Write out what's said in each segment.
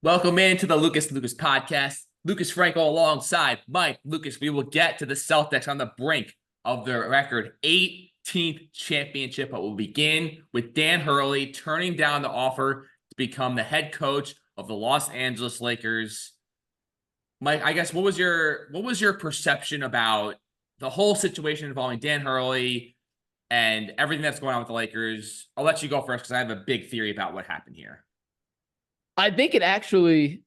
Welcome into the Lucas podcast. Lucas Frankel alongside Mike Lucas. We will get to the Celtics on the brink of their record 18th championship, but we'll begin with Dan Hurley turning down the offer to become the head coach of the Los Angeles Lakers. Mike, I guess what was your perception about the whole situation involving Dan Hurley and everything that's going on with the Lakers? I'll let you go first because I have a big theory about what happened here. I think it actually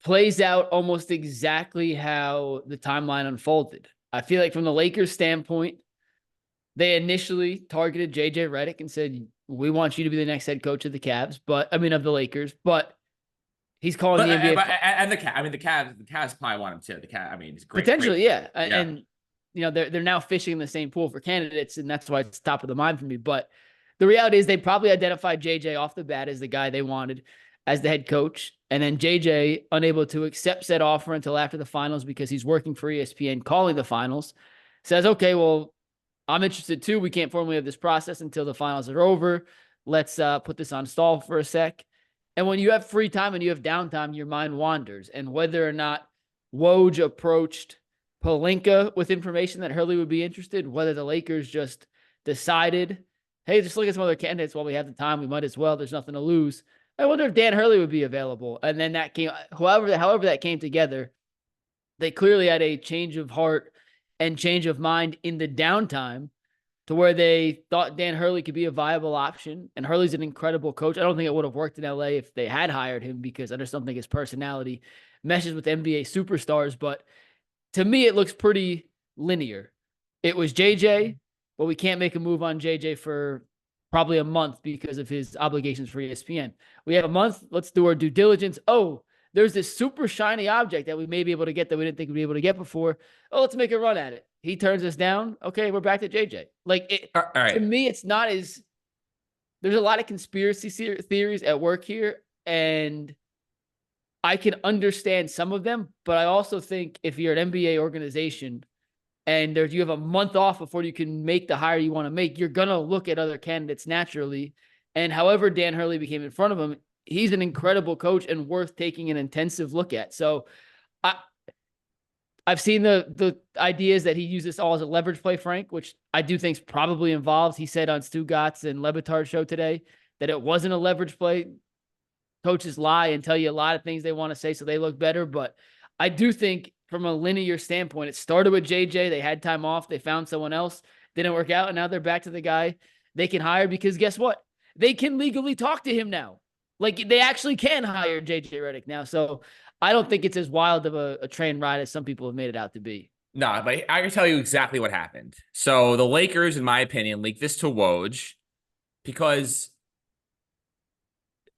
plays out almost exactly how the timeline unfolded. I feel like from the Lakers' standpoint, they initially targeted JJ Redick and said, "We want you to be the next head coach of the Cavs," of the Lakers. But he's calling the NBA and the Cavs. I mean, the Cavs probably want him too. The Cavs. I mean, it's great. Potentially, yeah. And they're now fishing in the same pool for candidates, and that's why it's top of the mind for me. But the reality is, they probably identified JJ off the bat as the guy they wanted as the head coach. And then JJ, unable to accept said offer until after the finals because he's working for ESPN calling the finals, says, okay, well, I'm interested too. We can't formally have this process until the finals are over. Let's put this on stall for a sec. And when you have free time and you have downtime, your mind wanders. And whether or not Woj approached Pelinka with information that Hurley would be interested, whether the Lakers just decided, hey, just look at some other candidates while we have the time. We might as well. There's nothing to lose. I wonder if Dan Hurley would be available. And then that came, however that came together, they clearly had a change of heart and change of mind in the downtime to where they thought Dan Hurley could be a viable option. And Hurley's an incredible coach. I don't think it would have worked in LA if they had hired him because I just don't think his personality meshes with NBA superstars. But to me, it looks pretty linear. It was JJ, but we can't make a move on JJ for probably a month because of his obligations for ESPN. We have a month. Let's do our due diligence. Oh, there's this super shiny object that we may be able to get that we didn't think we'd be able to get before. Oh, let's make a run at it. He turns us down. Okay, we're back to JJ. All right. To me, it's not as – there's a lot of conspiracy theories at work here, and I can understand some of them, but I also think if you're an NBA organization – and you have a month off before you can make the hire you want to make, you're going to look at other candidates naturally. And however Dan Hurley became in front of him, he's an incredible coach and worth taking an intensive look at. So I've seen the ideas that he used this all as a leverage play, Frank, which I do think is probably involved. He said on Stu Gatz and Lebatard's show today that it wasn't a leverage play. Coaches lie and tell you a lot of things they want to say so they look better. But I do think from a linear standpoint, it started with JJ. They had time off. They found someone else. Didn't work out. And now they're back to the guy they can hire because guess what? They can legally talk to him now. Like they actually can hire JJ Redick now. So I don't think it's as wild of a train ride as some people have made it out to be. No, but I can tell you exactly what happened. So the Lakers, in my opinion, leaked this to Woj because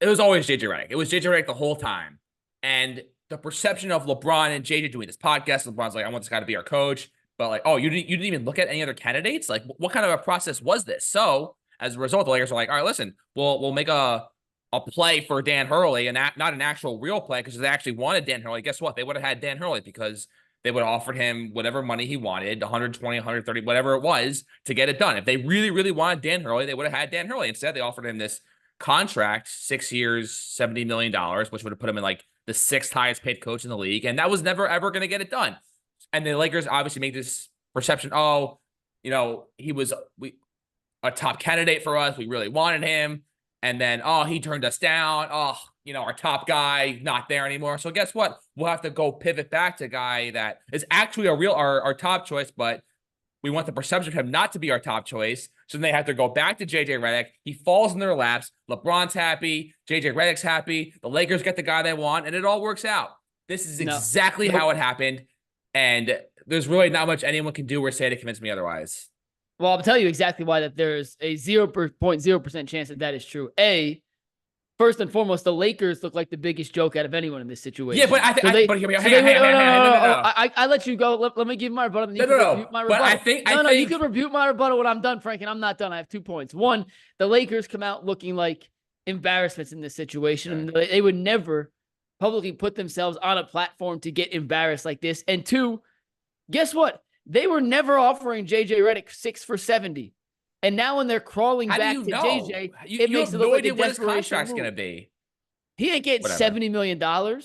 it was always JJ Redick. It was JJ Redick the whole time. And the perception of LeBron and JJ doing this podcast, LeBron's like, I want this guy to be our coach. But like, oh, you didn't even look at any other candidates? Like, what kind of a process was this? So as a result, the Lakers were like, all right, listen, we'll make a play for Dan Hurley and not an actual real play because they actually wanted Dan Hurley. Guess what? They would have had Dan Hurley because they would have offered him whatever money he wanted, 120, 130, whatever it was, to get it done. If they really, really wanted Dan Hurley, they would have had Dan Hurley. Instead, they offered him this contract, 6 years, $70 million, which would have put him in like the 6th highest paid coach in the league. And that was never, ever going to get it done. And the Lakers obviously make this perception, he was a top candidate for us. We really wanted him. And then, he turned us down. Our top guy, not there anymore. So guess what? We'll have to go pivot back to a guy that is actually our top choice, but we want the perception of him not to be our top choice. So then they have to go back to JJ Redick. He falls in their laps. LeBron's happy. JJ Redick's happy. The Lakers get the guy they want, and it all works out. This is exactly how it happened. And there's really not much anyone can do or say to convince me otherwise. Well, I'll tell you exactly why that there's a 0.0% chance that is true. First and foremost, the Lakers look like the biggest joke out of anyone in this situation. Yeah, but I think I let you go. Let me give my rebuttal. You can rebuke my rebuttal when I'm done, Frank, and I'm not done. I have 2 points. One, the Lakers come out looking like embarrassments in this situation, and they would never publicly put themselves on a platform to get embarrassed like this. And two, guess what? They were never offering JJ Redick 6 for $70. And now when they're crawling back to JJ, it makes it look like a desperation what his contract's going to be. He ain't getting Whatever. $70 million. Not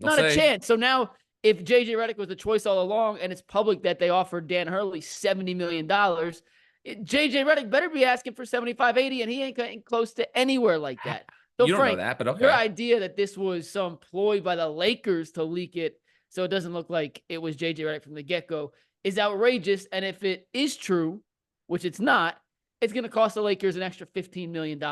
We'll a see. chance. So now, if JJ Redick was the choice all along and it's public that they offered Dan Hurley $70 million, JJ Redick better be asking for 75, 80, and he ain't getting close to anywhere like that. So, You don't Frank, know that, but your okay. idea that this was some ploy by the Lakers to leak it so it doesn't look like it was JJ Redick from the get-go is outrageous. And if it is true, which it's not, it's going to cost the Lakers an extra $15 million.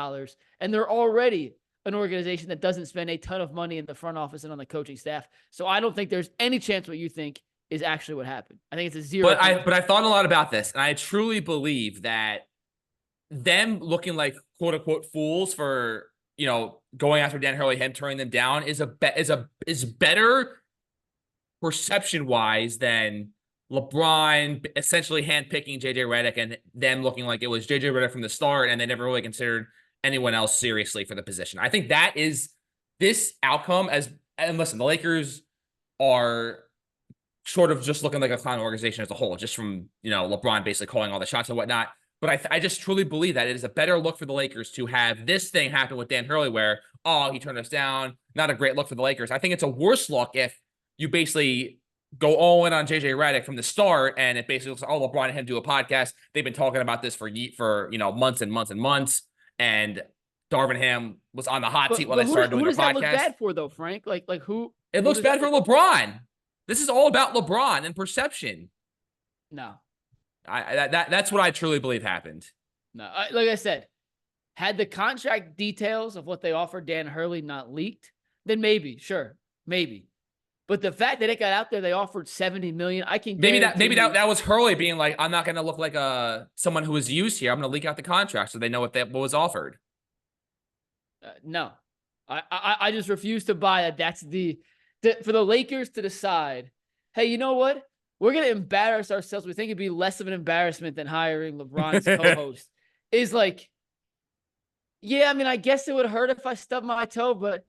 And they're already an organization that doesn't spend a ton of money in the front office and on the coaching staff. So I don't think there's any chance what you think is actually what happened. I think it's a zero. But I thought a lot about this, and I truly believe that them looking like quote unquote fools for, you know, going after Dan Hurley, him turning them down is better perception wise than LeBron essentially handpicking JJ Redick and them looking like it was JJ Redick from the start and they never really considered anyone else seriously for the position. I think that is this outcome and listen, the Lakers are sort of just looking like a clown organization as a whole, just from, you know, LeBron basically calling all the shots and whatnot. But I just truly believe that it is a better look for the Lakers to have this thing happen with Dan Hurley where, oh, he turned us down. Not a great look for the Lakers. I think it's a worse look if you basically go all in on JJ Redick from the start and it basically looks like, oh, LeBron and him do a podcast. They've been talking about this for you know, months and months and months. And Darvin Ham was on the hot seat while they started doing their podcast. Who does that look bad for, though, Frank? Like who? It looks bad for LeBron. This is all about LeBron and perception. No. That's what I truly believe happened. No. Like I said, had the contract details of what they offered Dan Hurley not leaked, then maybe, sure, maybe. But the fact that it got out there, they offered $70 million. I can maybe that was Hurley being like, I'm not going to look like someone who was used here. I'm going to leak out the contract so they know what was offered. No, I just refuse to buy that. That's for the Lakers to decide, hey, you know what? We're going to embarrass ourselves. We think it'd be less of an embarrassment than hiring LeBron's co-host. Is like, yeah, I mean, I guess it would hurt if I stubbed my toe, but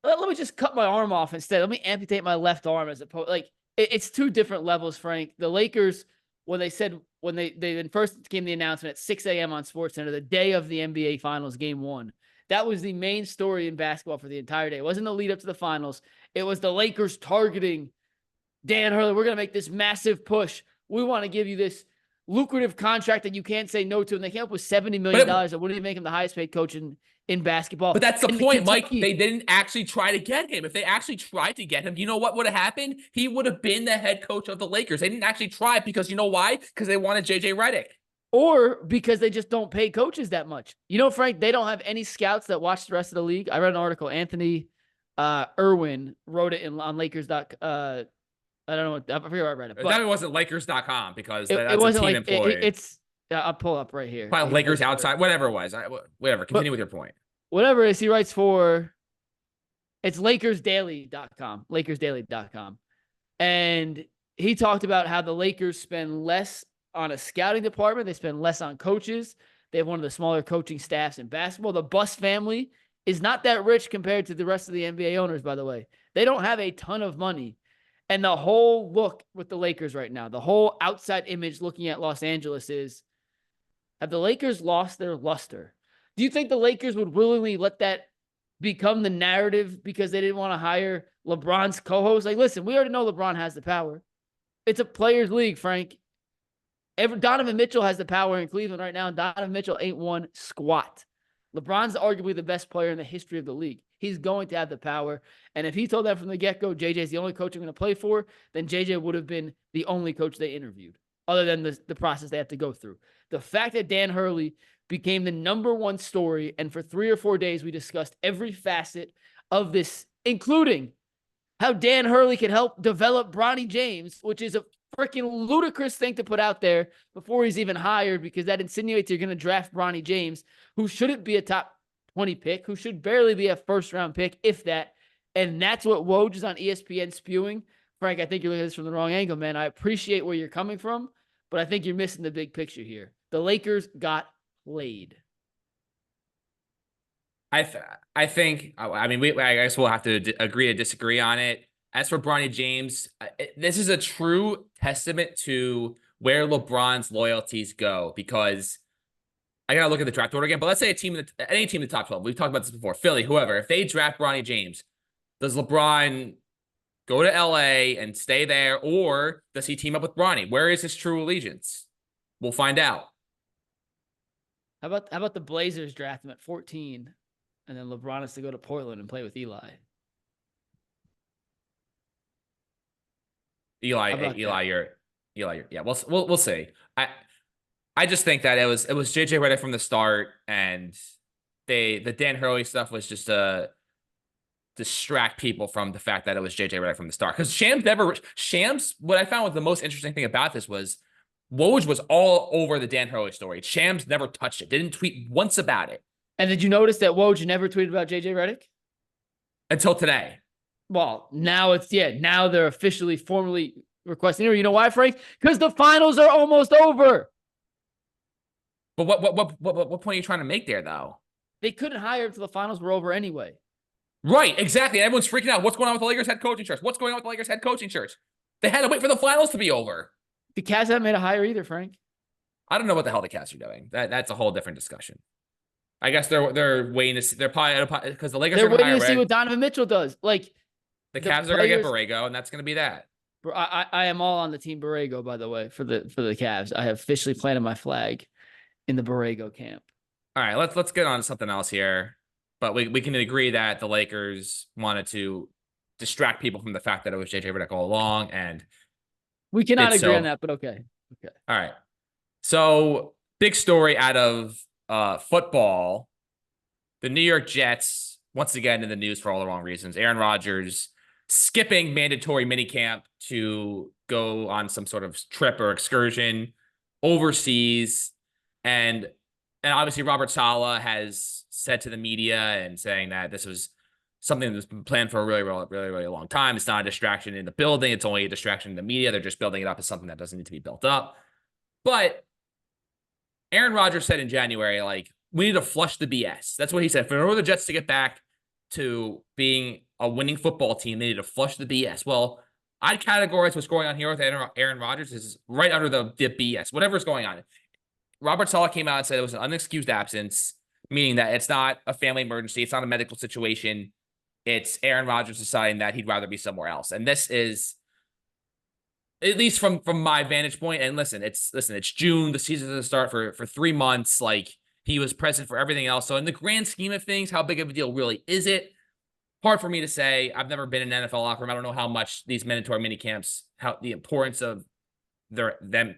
let me just cut my arm off instead. Let me amputate my left arm as opposed. Like, it's two different levels, Frank. The Lakers, when they first came the announcement at 6 a.m. on SportsCenter, the day of the NBA Finals Game 1, that was the main story in basketball for the entire day. It wasn't the lead up to the finals. It was the Lakers targeting Dan Hurley. We're going to make this massive push. We want to give you this lucrative contract that you can't say no to. And they came up with $70 million. That wouldn't even make him the highest paid coach in basketball. But that's the point, Mike. They didn't actually try to get him. If they actually tried to get him, you know what would have happened? He would have been the head coach of the Lakers. They didn't actually try because you know why? Because they wanted JJ Redick. Or because they just don't pay coaches that much. You know, Frank, they don't have any scouts that watch the rest of the league. I read an article. Anthony Irwin wrote it on Lakers. I don't know. I forget where I read it. But it wasn't Lakers.com because that's it wasn't a team employee. I'll pull up right here. Probably Lakers outside, whatever it was. Whatever. Continue with your point. Whatever it is, he writes for, it's LakersDaily.com. LakersDaily.com. And he talked about how the Lakers spend less on a scouting department. They spend less on coaches. They have one of the smaller coaching staffs in basketball. The Buss family is not that rich compared to the rest of the NBA owners, by the way. They don't have a ton of money. And the whole look with the Lakers right now, the whole outside image looking at Los Angeles is, have the Lakers lost their luster? Do you think the Lakers would willingly let that become the narrative because they didn't want to hire LeBron's co-host? Like, listen, we already know LeBron has the power. It's a players' league, Frank. Donovan Mitchell has the power in Cleveland right now, and Donovan Mitchell ain't won squat. LeBron's arguably the best player in the history of the league. He's going to have the power. And if he told them from the get-go, JJ's the only coach I'm going to play for, then JJ would have been the only coach they interviewed, other than the process they have to go through. The fact that Dan Hurley became the #1 story, and for 3 or 4 days we discussed every facet of this, including how Dan Hurley can help develop Bronny James, which is a freaking ludicrous thing to put out there before he's even hired, because that insinuates you're going to draft Bronny James, who shouldn't be a top 20 pick, who should barely be a first-round pick, if that. And that's what Woj is on ESPN spewing. Frank, I think you're looking at this from the wrong angle, man. I appreciate where you're coming from, but I think you're missing the big picture here. The Lakers got played. I think, I mean, I guess we'll have to agree to disagree on it. As for Bronny James, this is a true testament to where LeBron's loyalties go, because I gotta look at the draft order again, but let's say any team in the top 12, we've talked about this before, Philly, whoever, if they draft Bronny James, does LeBron go to LA and stay there, or does he team up with Bronny? Where is his true allegiance? We'll find out. How about the Blazers draft him at 14, and then LeBron has to go to Portland and play with Eli? Eli, yeah, we'll see. I just think that it was JJ Redick from the start, and the Dan Hurley stuff was just to distract people from the fact that it was JJ Redick from the start. Because Shams, what I found was the most interesting thing about this was Woj was all over the Dan Hurley story. Shams never touched it, didn't tweet once about it. And did you notice that Woj never tweeted about JJ Redick? Until today. Well, now now they're officially formally requesting it. You know why, Frank? Because the finals are almost over. But what point are you trying to make there, though? They couldn't hire him until the finals were over anyway. Right, exactly. Everyone's freaking out. What's going on with the Lakers head coaching search? What's going on with the Lakers head coaching search? They had to wait for the finals to be over. The Cavs haven't made a hire either, Frank. I don't know what the hell the Cavs are doing. That's a whole different discussion. I guess they're waiting to see. They're probably because the Lakers are waiting to see what Donovan Mitchell does. Like the Cavs are going to get Borrego, and that's going to be that. I am all on the team Borrego, by the way, for the Cavs. I have officially planted my flag in the Borrego camp. All right, let's get on to something else here. But we can agree that the Lakers wanted to distract people from the fact that it was JJ Redick all along, and we cannot agree on that. But okay. All right. So big story out of football. The New York Jets once again in the news for all the wrong reasons. Aaron Rodgers skipping mandatory minicamp to go on some sort of trip or excursion overseas. And obviously Robert Saleh has said to the media and saying that this was something that's been planned for a really long time. It's not a distraction in the building. It's only a distraction in the media. They're just building it up as something that doesn't need to be built up. But Aaron Rodgers said in January, like, we need to flush the BS. That's what he said. For the Jets to get back to being a winning football team, they need to flush the BS. Well, I'd categorize what's going on here with Aaron Rodgers is right under the BS, whatever's going on. Robert Saleh came out and said it was an unexcused absence, meaning that it's not a family emergency. It's not a medical situation. It's Aaron Rodgers deciding that he'd rather be somewhere else. And this is, at least from my vantage point, and listen, it's June. The season doesn't start for 3 months. Like, he was present for everything else. So in the grand scheme of things, how big of a deal really is it? Hard for me to say. I've never been in an NFL locker room. I don't know how much these mandatory mini camps, how the importance of them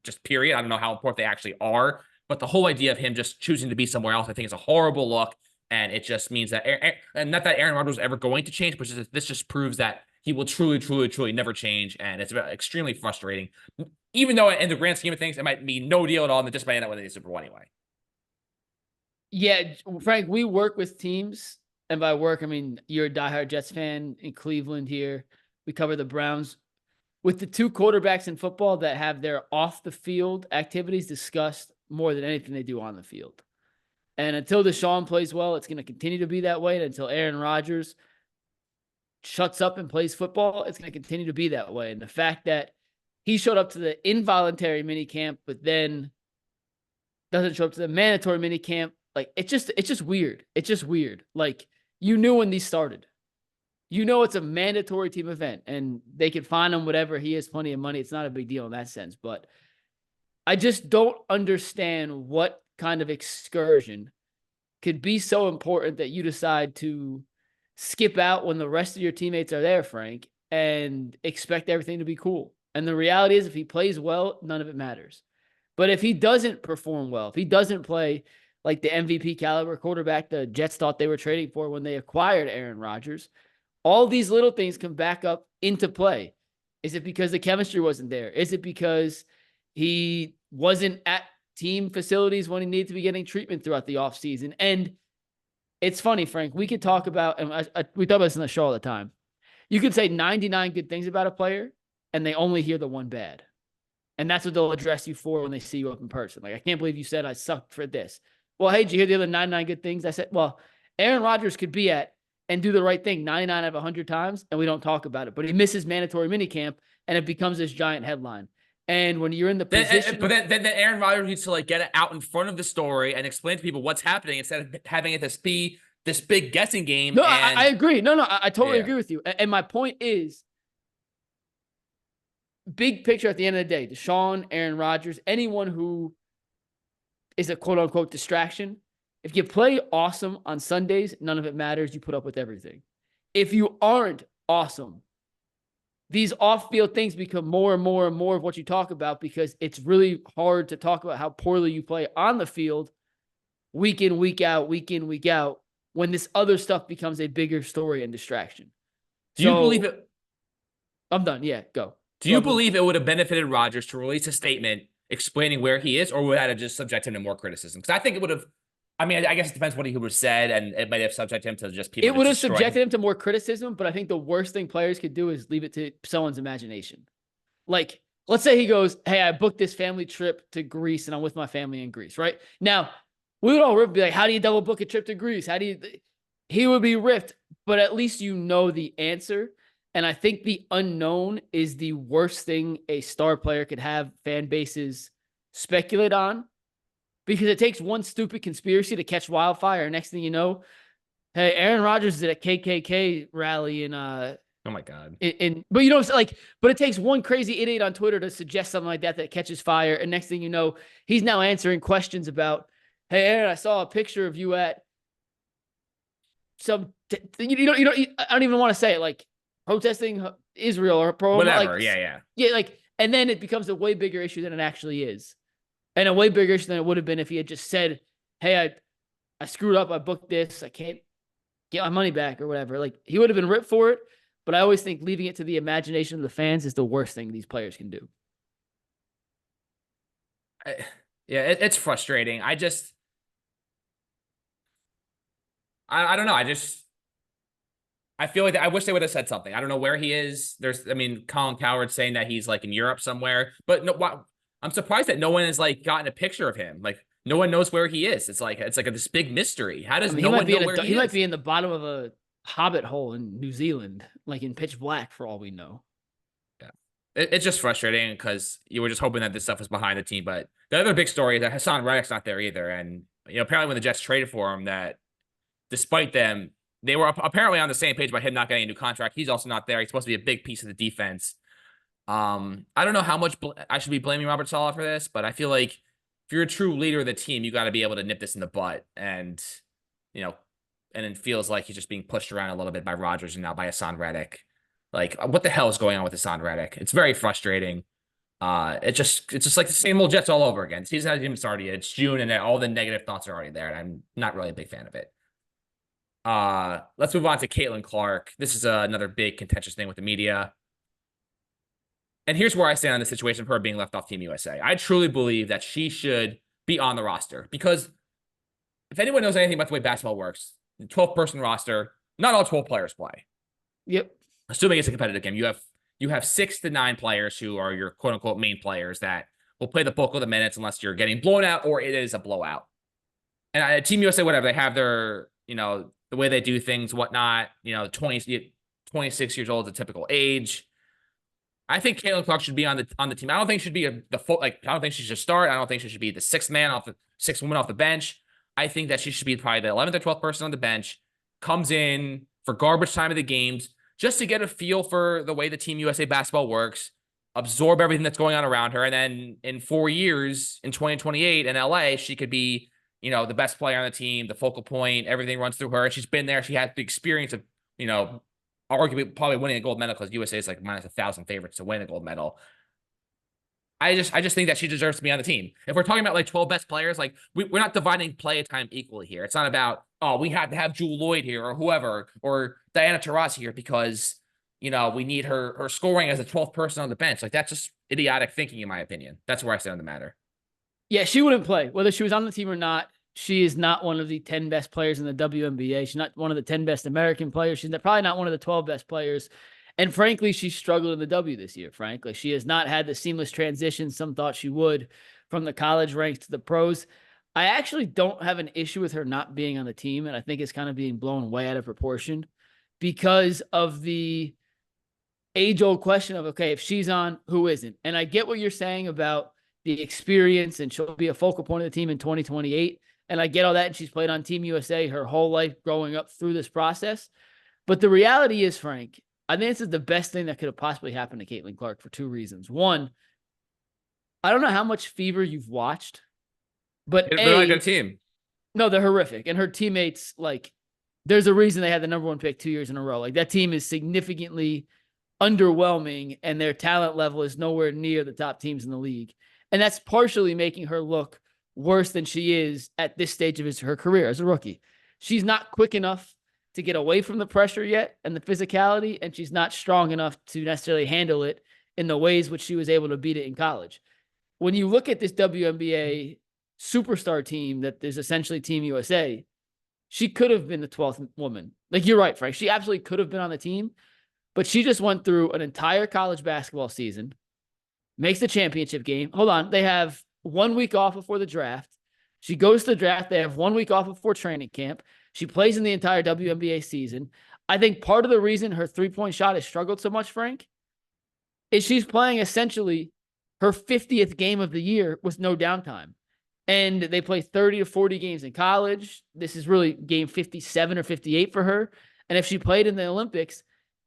just period. I don't know how important they actually are. But the whole idea of him just choosing to be somewhere else, I think is a horrible look. And it just means that, and not that Aaron Rodgers was ever going to change, but this just proves that he will truly never change. And it's extremely frustrating. Even though in the grand scheme of things, it might be no deal at all, and they just might end up winning the Super Bowl anyway. Yeah, Frank, we work with teams. And by work, I mean, you're a diehard Jets fan in Cleveland here. We cover the Browns. With the two quarterbacks in football that have their off-the-field activities discussed more than anything they do on the field. And until Deshaun plays well, it's going to continue to be that way. And until Aaron Rodgers shuts up and plays football, it's going to continue to be that way. And the fact that he showed up to the involuntary minicamp, but then doesn't show up to the mandatory minicamp, like, it's just weird. It's just weird. Like, you knew when these started. You know it's a mandatory team event, and they can find him whatever. He has plenty of money. It's not a big deal in that sense. But I just don't understand what kind of excursion could be so important that you decide to skip out when the rest of your teammates are there, Frank, and expect everything to be cool. And the reality is, if he plays well, none of it matters. But if he doesn't perform well, if he doesn't play like the MVP caliber quarterback the Jets thought they were trading for when they acquired Aaron Rodgers, all these little things come back up into play. Is it because the chemistry wasn't there? Is it because he wasn't at team facilities when he needed to be getting treatment throughout the offseason? And it's funny, Frank, we could talk about, and we talk about this in the show all the time. You could say 99 good things about a player, and they only hear the one bad. And that's what they'll address you for when they see you up in person. Like, I can't believe you said I sucked for this. Well, hey, did you hear the other 99 good things? I said, well, Aaron Rodgers could be at and do the right thing 99 out of 100 times, and we don't talk about it. But he misses mandatory minicamp, and it becomes this giant headline. And when you're in the Then, position, then Aaron Rodgers needs to like get it out in front of the story and explain to people what's happening instead of having it be this big guessing game. no, I And agree. No, I totally yeah, agree with you. And my point is, big picture at the end of the day, Deshaun, Aaron Rodgers, anyone who is a quote unquote distraction. If you play awesome on Sundays, none of it matters. You put up with everything. If you aren't awesome, these off-field things become more and more and more of what you talk about, because it's really hard to talk about how poorly you play on the field week in, week out, when this other stuff becomes a bigger story and distraction. do you believe it? I'm done. Yeah, go. Do you believe it would have benefited Rodgers to release a statement explaining where he is, or would that have just subjected him to more criticism? Because I think it would have. I mean, I guess it depends what he would have said, and it might have subjected him to just people. It would have subjected him to more criticism, but I think the worst thing players could do is leave it to someone's imagination. Like, let's say he goes, "Hey, I booked this family trip to Greece, and I'm with my family in Greece." Right now, we would all be like, "How do you double book a trip to Greece? How do you?" He would be ripped, but at least you know the answer. And I think the unknown is the worst thing a star player could have fan bases speculate on, because it takes one stupid conspiracy to catch wildfire. And next thing you know, hey, Aaron Rodgers is at a KKK rally in oh my God. But you know, like, but it takes one crazy idiot on Twitter to suggest something like that catches fire. And next thing you know, he's now answering questions about, hey, Aaron, I saw a picture of you at some, I don't even want to say it, like protesting Israel or Whatever. like, Yeah. like, and then it becomes a way bigger issue than it actually is. And a way bigger issue than it would have been if he had just said, hey, I screwed up. I booked this. I can't get my money back or whatever. Like, he would have been ripped for it. But I always think leaving it to the imagination of the fans is the worst thing these players can do. It's frustrating. I don't know. I feel like I wish they would have said something. I don't know where he is. Colin Cowherd's saying that he's like in Europe somewhere, but no, I'm surprised that no one has like gotten a picture of him. Like, no one knows where he is. It's like this big mystery. How does no one know where he is? He might be in the bottom of a hobbit hole in New Zealand, like in pitch black, for all we know. Yeah, it's just frustrating because you were just hoping that this stuff was behind the team. But the other big story is that Hassan Reddick's not there either. And apparently when the Jets traded for him, that despite them, they were apparently on the same page about him not getting a new contract. He's also not there. He's supposed to be a big piece of the defense. I don't know how much I should be blaming Robert Saleh for this, but I feel like if you're a true leader of the team, you got to be able to nip this in the butt. And, and it feels like he's just being pushed around a little bit by Rodgers and now by Hassan Reddick. Like, what the hell is going on with Hassan Reddick? It's very frustrating. It's just like the same old Jets all over again. Season hasn't even started yet. It's June and all the negative thoughts are already there. And I'm not really a big fan of it. Let's move on to Caitlin Clark. This is another big contentious thing with the media. And here's where I stand on the situation of her being left off Team USA. I truly believe that she should be on the roster, because if anyone knows anything about the way basketball works, the 12-person roster, not all 12 players play. Yep. Assuming it's a competitive game, you have 6 to 9 players who are your quote unquote main players that will play the bulk of the minutes unless you're getting blown out or it is a blowout. And Team USA, whatever, they have their, the way they do things, whatnot, 26 years old is a typical age. I think Caitlin Clark should be on the team. I don't think she should be I don't think she should start. I don't think she should be the sixth woman off the bench. I think that she should be probably the 11th or 12th person on the bench, comes in for garbage time of the games, just to get a feel for the way the Team USA basketball works, absorb everything that's going on around her. And then in 4 years, in 2028 in LA, she could be, the best player on the team, the focal point, everything runs through her. She's been there. She has the experience of, arguably probably winning a gold medal, because USA is like minus 1,000 favorites to win a gold medal. I just think that she deserves to be on the team. If we're talking about like 12 best players, like we're not dividing play time equally here. It's not about, we have to have Jewel Lloyd here or whoever, or Diana Taurasi here because, we need her scoring as a 12th person on the bench. Like, that's just idiotic thinking, in my opinion. That's where I stand on the matter. Yeah, she wouldn't play. Whether she was on the team or not, she is not one of the 10 best players in the WNBA. She's not one of the 10 best American players. She's probably not one of the 12 best players. And frankly, she's struggled in the W this year, frankly. She has not had the seamless transition some thought she would from the college ranks to the pros. I actually don't have an issue with her not being on the team, and I think it's kind of being blown way out of proportion because of the age-old question of, okay, if she's on, who isn't? And I get what you're saying about the experience, and she'll be a focal point of the team in 2028. And I get all that. And she's played on Team USA her whole life growing up through this process. But the reality is, Frank, I think this is the best thing that could have possibly happened to Caitlin Clark for two reasons. One, I don't know how much Fever you've watched, but They're like a team. no, they're horrific. And her teammates, like, there's a reason they had the number one pick 2 years in a row. Like, that team is significantly underwhelming, and their talent level is nowhere near the top teams in the league. And that's partially making her look worse than she is at this stage of her career as a rookie. She's not quick enough to get away from the pressure yet and the physicality, and she's not strong enough to necessarily handle it in the ways which she was able to beat it in college. When you look at this WNBA superstar team that is essentially Team USA, she could have been the 12th woman. Like, you're right, Frank. She absolutely could have been on the team, but she just went through an entire college basketball season, makes the championship game. Hold on. They have 1 week off before the draft. She goes to the draft. They have 1 week off before training camp. She plays in the entire WNBA season. I think part of the reason her three-point shot has struggled so much, Frank, is she's playing essentially her 50th game of the year with no downtime. And they play 30 to 40 games in college. This is really game 57 or 58 for her. And if she played in the Olympics,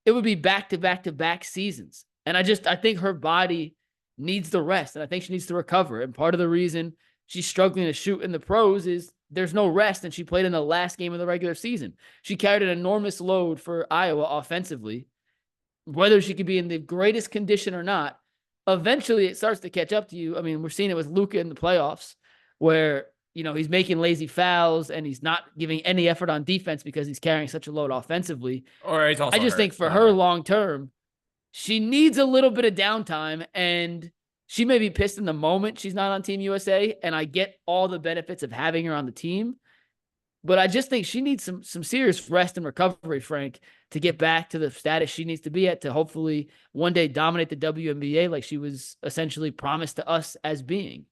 it would be back-to-back-to-back seasons. And I think her body needs the rest, and I think she needs to recover. And part of the reason she's struggling to shoot in the pros is there's no rest, and she played in the last game of the regular season. She carried an enormous load for Iowa offensively. Whether she could be in the greatest condition or not, eventually it starts to catch up to you. I mean, we're seeing it with Luka in the playoffs where, he's making lazy fouls and he's not giving any effort on defense because he's carrying such a load offensively. Or he's also I just think for her long term, she needs a little bit of downtime, and she may be pissed in the moment she's not on Team USA, and I get all the benefits of having her on the team, but I just think she needs some serious rest and recovery, Frank, to get back to the status she needs to be at to hopefully one day dominate the WNBA like she was essentially promised to us as being.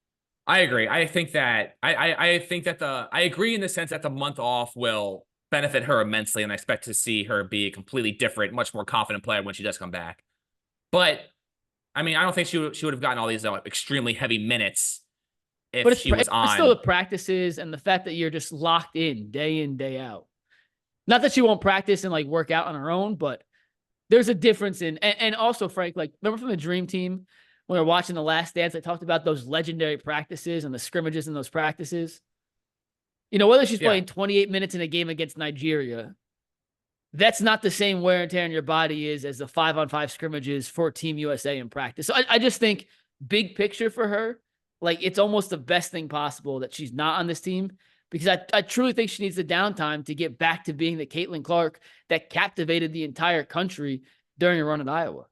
I agree. I think that I think that I agree in the sense that the month off will benefit her immensely, and I expect to see her be a completely different, much more confident player when she does come back. But I mean, I don't think she would have gotten all these extremely heavy minutes if she was on. It's still the practices and the fact that you're just locked in, day out. Not that she won't practice and work out on her own, but there's a difference in, and also, Frank, remember from the Dream Team when we were watching The Last Dance, I talked about those legendary practices and the scrimmages in those practices. Whether she's playing 28 minutes in a game against Nigeria, that's not the same wear and tear on your body is as the 5-on-5 scrimmages for Team USA in practice. So I just think big picture for her, it's almost the best thing possible that she's not on this team, because I truly think she needs the downtime to get back to being the Caitlin Clark that captivated the entire country during a run at Iowa.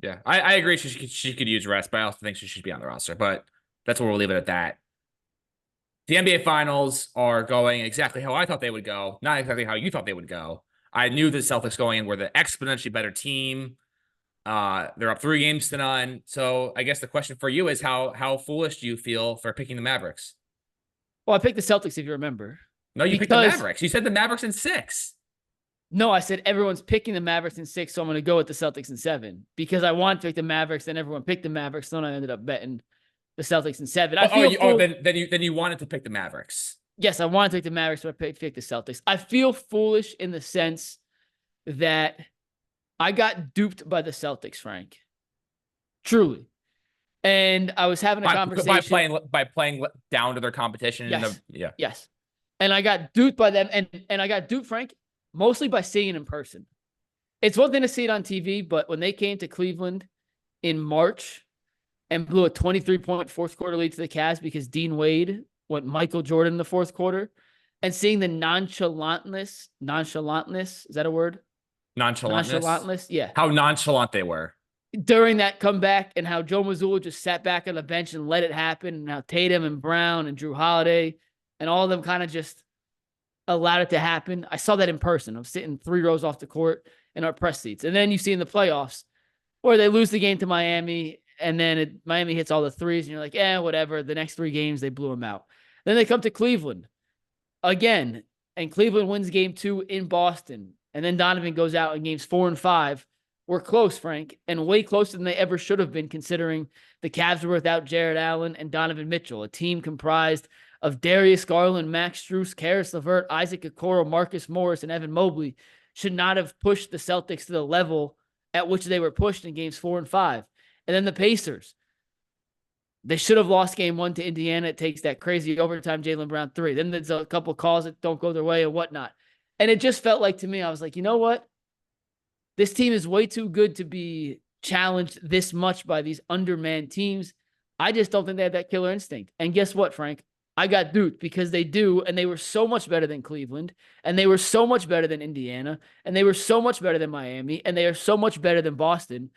Yeah, I agree. She could use rest, but I also think she should be on the roster. But that's where we'll leave it at that. The NBA Finals are going exactly how I thought they would go, not exactly how you thought they would go. I knew the Celtics going in were the exponentially better team. They're up 3-0. So I guess the question for you is how foolish do you feel for picking the Mavericks? Well, I picked the Celtics, if you remember. No, you picked the Mavericks. You said the Mavericks in 6. No, I said everyone's picking the Mavericks in 6, so I'm going to go with the Celtics in 7 because I wanted to pick the Mavericks, then everyone picked the Mavericks, then I ended up betting the Celtics in 7. Then you wanted to pick the Mavericks. Yes, I wanted to pick the Mavericks, but I picked the Celtics. I feel foolish in the sense that I got duped by the Celtics, Frank. Truly. And I was having a conversation. By playing down to their competition. Yes. Yes. And I got duped by them. And I got duped, Frank, mostly by seeing it in person. It's one thing to see it on TV, but when they came to Cleveland in March and blew a 23-point fourth quarter lead to the Cavs because Dean Wade went Michael Jordan in the fourth quarter, and seeing the nonchalantness, is that a word? Nonchalantness, yeah. How nonchalant they were. During that comeback, and how Joe Mazzulla just sat back on the bench and let it happen, and how Tatum and Brown and Drew Holiday and all of them kind of just allowed it to happen. I saw that in person. I'm sitting 3 rows off the court in our press seats. And then you see in the playoffs where they lose the game to Miami, and then Miami hits all the threes, and you're like, whatever. The next 3 games, they blew them out. Then they come to Cleveland again, and Cleveland wins game 2 in Boston. And then Donovan goes out in games 4 and 5 were close, Frank, and way closer than they ever should have been, considering the Cavs were without Jared Allen and Donovan Mitchell, a team comprised of Darius Garland, Max Strus, Karis LeVert, Isaac Okoro, Marcus Morris, and Evan Mobley should not have pushed the Celtics to the level at which they were pushed in games 4 and 5. And then the Pacers. They should have lost game 1 to Indiana. It takes that crazy overtime Jaylen Brown 3. Then there's a couple calls that don't go their way and whatnot. And it just felt like to me, I was like, you know what? This team is way too good to be challenged this much by these undermanned teams. I just don't think they have that killer instinct. And guess what, Frank? I got duped because they do, and they were so much better than Cleveland, and they were so much better than Indiana, and they were so much better than Miami, and they are so much better than Boston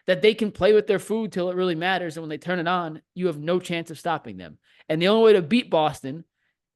that they can play with their food till it really matters. And when they turn it on, you have no chance of stopping them. And the only way to beat Boston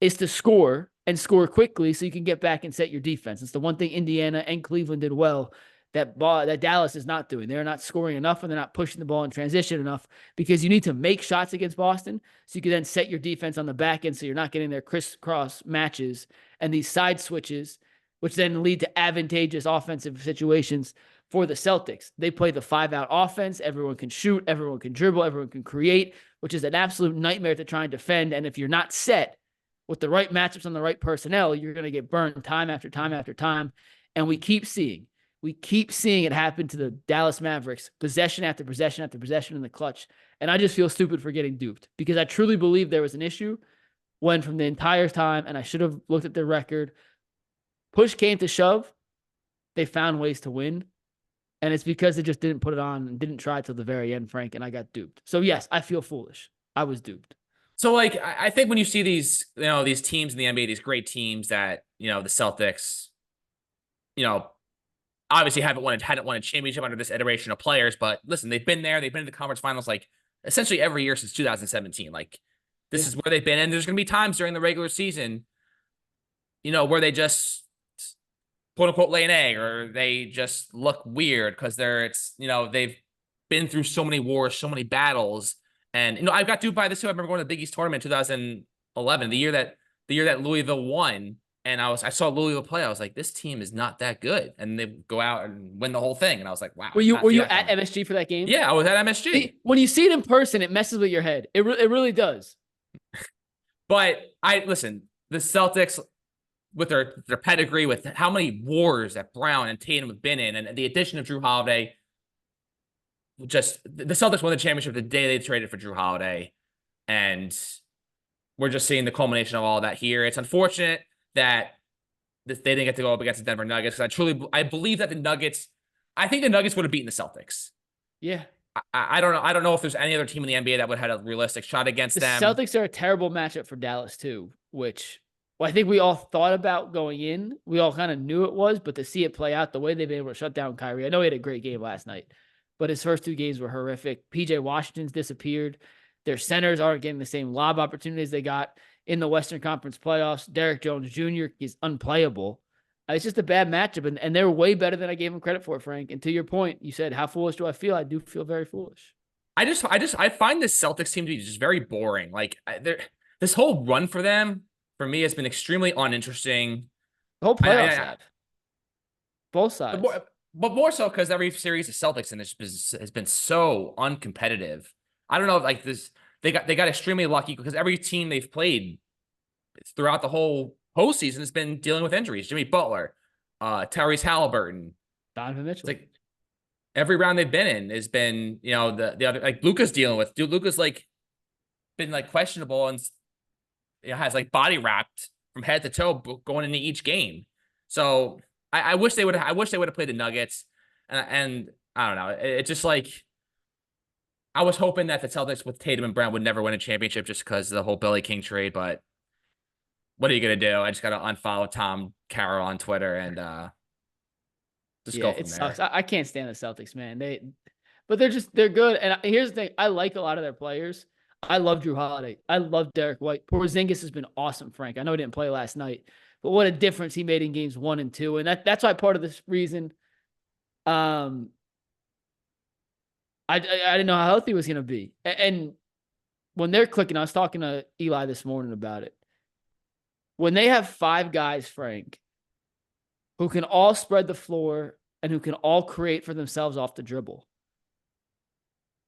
is to score and score quickly so you can get back and set your defense. It's the one thing Indiana and Cleveland did well that Dallas is not doing. They're not scoring enough, and they're not pushing the ball in transition enough, because you need to make shots against Boston so you can then set your defense on the back end so you're not getting their crisscross matches and these side switches, which then lead to advantageous offensive situations for the Celtics. They play the 5-out offense. Everyone can shoot, everyone can dribble, everyone can create, which is an absolute nightmare to try and defend. And if you're not set with the right matchups on the right personnel, you're going to get burned time after time after time. And we keep seeing it happen to the Dallas Mavericks, possession after possession after possession in the clutch. And I just feel stupid for getting duped, because I truly believe there was an issue when from the entire time, and I should have looked at their record, push came to shove, they found ways to win. And it's because they just didn't put it on and didn't try till the very end, Frank, and I got duped. So yes, I feel foolish. I was duped. So like, I think when you see these, these teams in the NBA, these great teams that, the Celtics, obviously hadn't won a championship under this iteration of players, but listen, they've been there. They've been in the conference finals like essentially every year since 2017. Like, this is where they've been. And there's going to be times during the regular season, where they just quote unquote lay an egg, or they just look weird because they've been through so many wars, so many battles. And, I got duped by this too. I remember going to the Big East tournament in 2011, the year that Louisville won. And I saw Louisville play. I was like, this team is not that good. And they go out and win the whole thing. And I was like, wow. Were you at MSG for that game? Yeah, I was at MSG. When you see it in person, it messes with your head. It really does. But the Celtics, with their pedigree, with how many wars that Brown and Tatum have been in, and the addition of Drew Holiday, just the Celtics won the championship the day they traded for Drew Holiday. And we're just seeing the culmination of all that here. It's unfortunate that they didn't get to go up against the Denver Nuggets, because I believe that I think the Nuggets would have beaten the Celtics. Yeah. I don't know. I don't know if there's any other team in the NBA that would have had a realistic shot against them. The Celtics are a terrible matchup for Dallas too, which I think we all thought about going in. We all kind of knew it was, but to see it play out the way they've been able to shut down Kyrie. I know he had a great game last night, but his first 2 games were horrific. PJ Washington's disappeared. Their centers aren't getting the same lob opportunities they got in the Western Conference playoffs. Derrick Jones Jr. is unplayable. It's just a bad matchup, and they're way better than I gave them credit for, Frank. And to your point, you said, how foolish do I feel? I do feel very foolish. I find this Celtics team to be just very boring. Like, this whole run for them, for me, has been extremely uninteresting. The whole playoffs have. Both sides. But more so because every series of Celtics in this has been so uncompetitive. I don't know, like this, they got extremely lucky because every team they've played throughout the whole postseason has been dealing with injuries. Jimmy Butler, Tyrese Halliburton, Donovan Mitchell. Like every round they've been in has been, the other, like Luka's dealing with. Dude, Luka's been questionable and has body wrapped from head to toe going into each game. So I wish they would have played the Nuggets, and I don't know. It's just I was hoping that the Celtics with Tatum and Brown would never win a championship just because of the whole Billy King trade. But what are you gonna do? I just gotta unfollow Tom Carroll on Twitter and just go from there. Sucks. I can't stand the Celtics, man. But they're good. And here's the thing: I like a lot of their players. I love Drew Holiday. I love Derek White. Porzingis has been awesome, Frank. I know he didn't play last night, but what a difference he made in games 1 and 2. And that's why part of this reason, I didn't know how healthy he was going to be. And when they're clicking, I was talking to Eli this morning about it. When they have 5 guys, Frank, who can all spread the floor and who can all create for themselves off the dribble.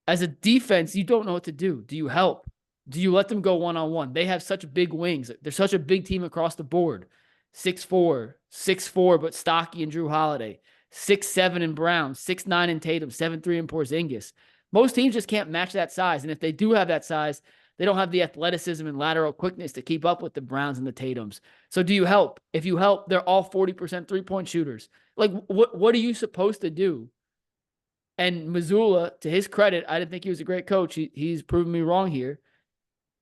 As a defense, you don't know what to do. Do you help? Do you let them go one-on-one? They have such big wings. They're such a big team across the board. 6'4", 6'4", but stocky and Drew Holiday. 6'7" in Brown, 6'9" in Tatum, 7'3" in Porzingis. Most teams just can't match that size. And if they do have that size, they don't have the athleticism and lateral quickness to keep up with the Browns and the Tatums. So do you help? If you help, they're all 40% three-point shooters. Like, what are you supposed to do? And Missoula, to his credit, I didn't think he was a great coach. He's proven me wrong here.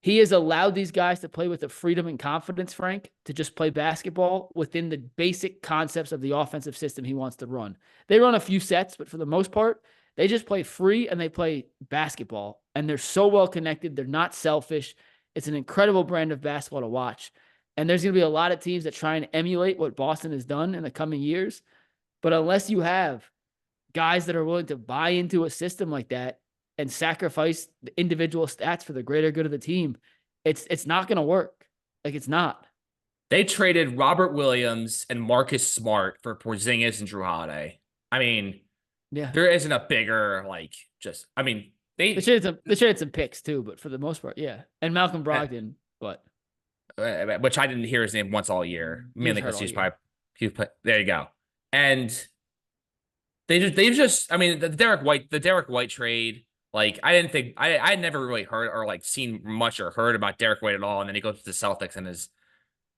He has allowed these guys to play with the freedom and confidence, Frank, to just play basketball within the basic concepts of the offensive system he wants to run. They run a few sets, but for the most part, they just play free and they play basketball. And they're so well connected. They're not selfish. It's an incredible brand of basketball to watch. And there's going to be a lot of teams that try and emulate what Boston has done in the coming years. But unless you have guys that are willing to buy into a system like that and sacrifice the individual stats for the greater good of the team, it's not going to work. Like, it's not. They traded Robert Williams and Marcus Smart for Porzingis and Drew Holiday. I mean, Yeah, there isn't a bigger, they traded some picks too, but for the most part, yeah. And Malcolm Brogdon, but which I didn't hear his name once all year, mainly because there you go. And the Derek White trade. Like, I never really heard or like seen much or heard about Derek White at all. And then he goes to the Celtics and is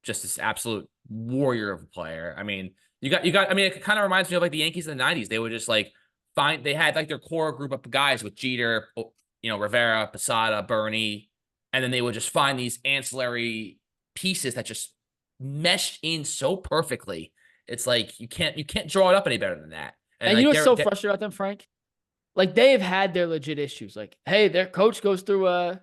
just this absolute warrior of a player. I mean, it kind of reminds me of like the Yankees in the 90s. They would just like they had like their core group of guys with Jeter, Rivera, Posada, Bernie, and then they would just find these ancillary pieces that just meshed in so perfectly. It's like you can't draw it up any better than that. And like, you know what's so frustrating about them, Frank? Like, they have had their legit issues. Like, hey, their coach goes through a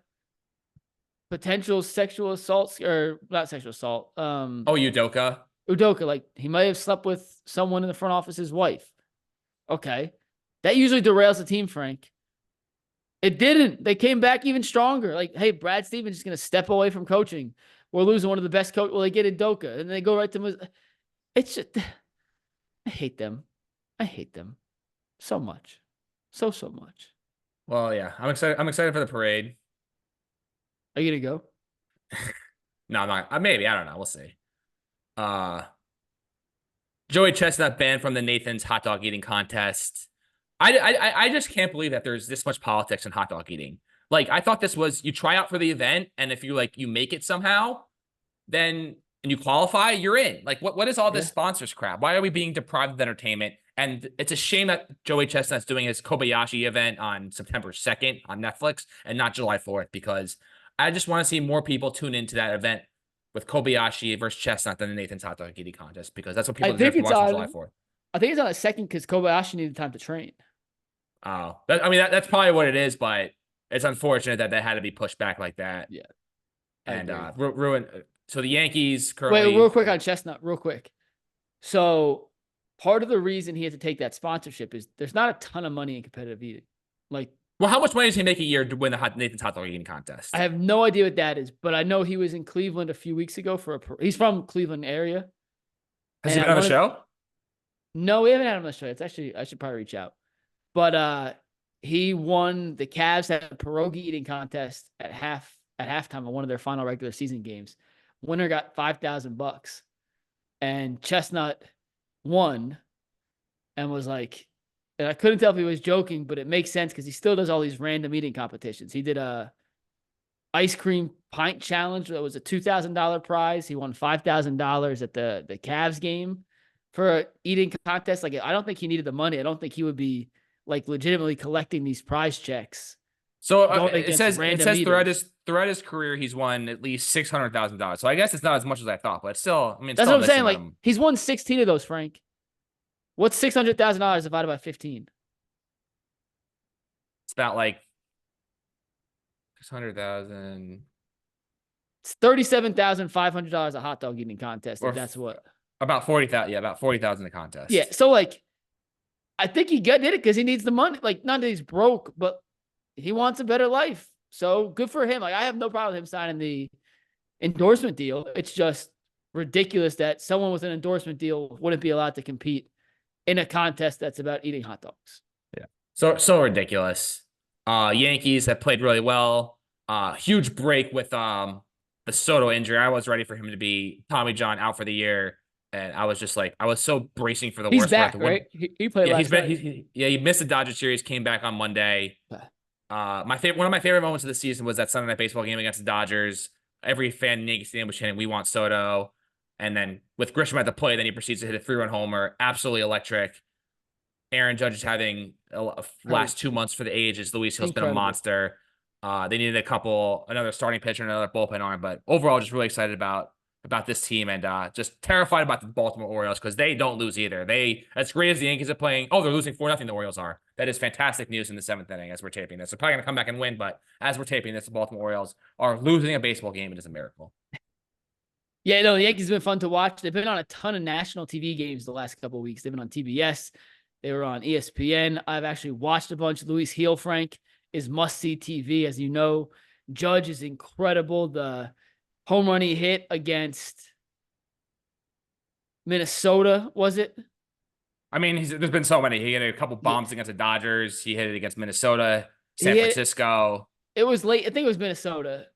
potential sexual assault, or not sexual assault. Udoka. Like, he might have slept with someone in the front office's wife. Okay. That usually derails the team, Frank. It didn't. They came back even stronger. Like, hey, Brad Stevens is going to step away from coaching. We're losing one of the best coaches. Well, they get Udoka, and they go right to it's just, I hate them. I hate them so much. So much. Well, yeah, I'm excited for the parade. Are you gonna go? No, I'm not. Maybe, I don't know. We'll see. Joey Chestnut banned from the Nathan's hot dog eating contest. I just can't believe that there's this much politics in hot dog eating. Like, I thought this was, you try out for the event, and if you make it somehow, then and you qualify, you're in. Like, what is all this sponsors crap? Why are we being deprived of entertainment? And it's a shame that Joey Chestnut's doing his Kobayashi event on September 2nd on Netflix and not July 4th, because I just want to see more people tune into that event with Kobayashi versus Chestnut than the Nathan's hot dog eating contest, because that's what people deserve to watch on July 4th. I think it's on a second because Kobayashi needed time to train. Oh, that's probably what it is, but it's unfortunate that had to be pushed back like that. Yeah. And ruin. So the Yankees currently. Wait, real quick on Chestnut, real quick. So part of the reason he had to take that sponsorship is there's not a ton of money in competitive eating. Like, well, how much money does he make a year to win the Nathan's hot dog eating contest? I have no idea what that is, but I know he was in Cleveland a few weeks ago he's from Cleveland area. Has he been on the show? No, we haven't had him on the show. I should probably reach out. But he won the Cavs had a pierogi eating contest at halftime of one of their final regular season games. Winner got $5,000, and Chestnut won, and was like, and I couldn't tell if he was joking, but it makes sense because he still does all these random eating competitions. He did a ice cream pint challenge that was a $2,000 prize. He won $5,000 at the Cavs game for an eating contest. Like, I don't think he needed the money. I don't think he would be like legitimately collecting these prize checks. So it says throughout his career he's won at least $600,000. So I guess it's not as much as I thought, but still, I mean, that's what I'm saying. Like, he's won 16 of those, Frank. What's $600,000 divided by 15? It's about like 600,000. It's $37,500 a hot dog eating contest. If that's what. About 40,000. Yeah, about 40,000 a contest. Yeah. So like, I think he did it because he needs the money. Like, not that he's broke, but he wants a better life. So good for him. Like, I have no problem with him signing the endorsement deal. It's just ridiculous that someone with an endorsement deal wouldn't be allowed to compete in a contest that's about eating hot dogs. Yeah. So ridiculous. Yankees have played really well. Huge break with the Soto injury. I was ready for him to be Tommy John out for the year. And I was just like, I was so bracing for the He's worst. back, right? He played Yeah, last night. he missed the Dodgers series, came back on Monday. One of my favorite moments of the season was that Sunday Night Baseball game against the Dodgers. Every fan in Yankee Stadium was chanting, "We want Soto." And then with Grisham at the plate, then he proceeds to hit a 3-run homer. Absolutely electric. Aaron Judge is having last 2 months for the ages. Luis Hill's been a Incredible. monster. They needed another starting pitcher, and another bullpen arm. But overall, just really excited about this team, and just terrified about the Baltimore Orioles because they don't lose either. They, as great as the Yankees are playing, they're losing 4-0. The Orioles are. That is fantastic news in the 7th inning as we're taping this. They're probably gonna come back and win, but as we're taping this, the Baltimore Orioles are losing a baseball game. It is a miracle. Yeah, no, the Yankees have been fun to watch. They've been on a ton of national TV games the last couple of weeks. They've been on TBS. They were on ESPN. I've actually watched a bunch. Luis Heel Frank is must-see TV, as you know. Judge is incredible. The home run he hit against Minnesota, was it? I mean, there's been so many. He hit a couple bombs against the Dodgers. He hit it against Minnesota, San Francisco. It was late. I think it was Minnesota.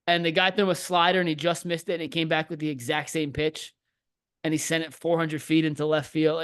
And the guy threw him a slider and he just missed it. And he came back with the exact same pitch. And he sent it 400 feet into left field.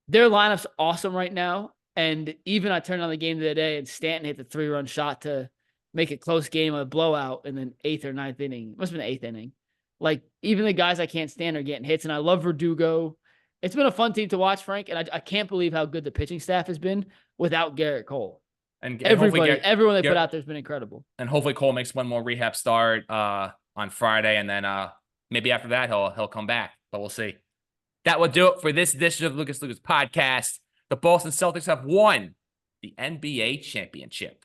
Their lineup's awesome right now. And even I turned on the game the other day and Stanton hit the 3-run shot to make it close game, a blowout in the 8th or 9th inning. It must have been the 8th inning. Like, even the guys I can't stand are getting hits. And I love Verdugo. It's been a fun team to watch, Frank. And I can't believe how good the pitching staff has been without Garrett Cole. And everyone they put out there has been incredible. And hopefully Cole makes one more rehab start on Friday, and then maybe after that he'll come back. But we'll see. That will do it for this edition of Lucas podcast. The Boston Celtics have won the NBA championship.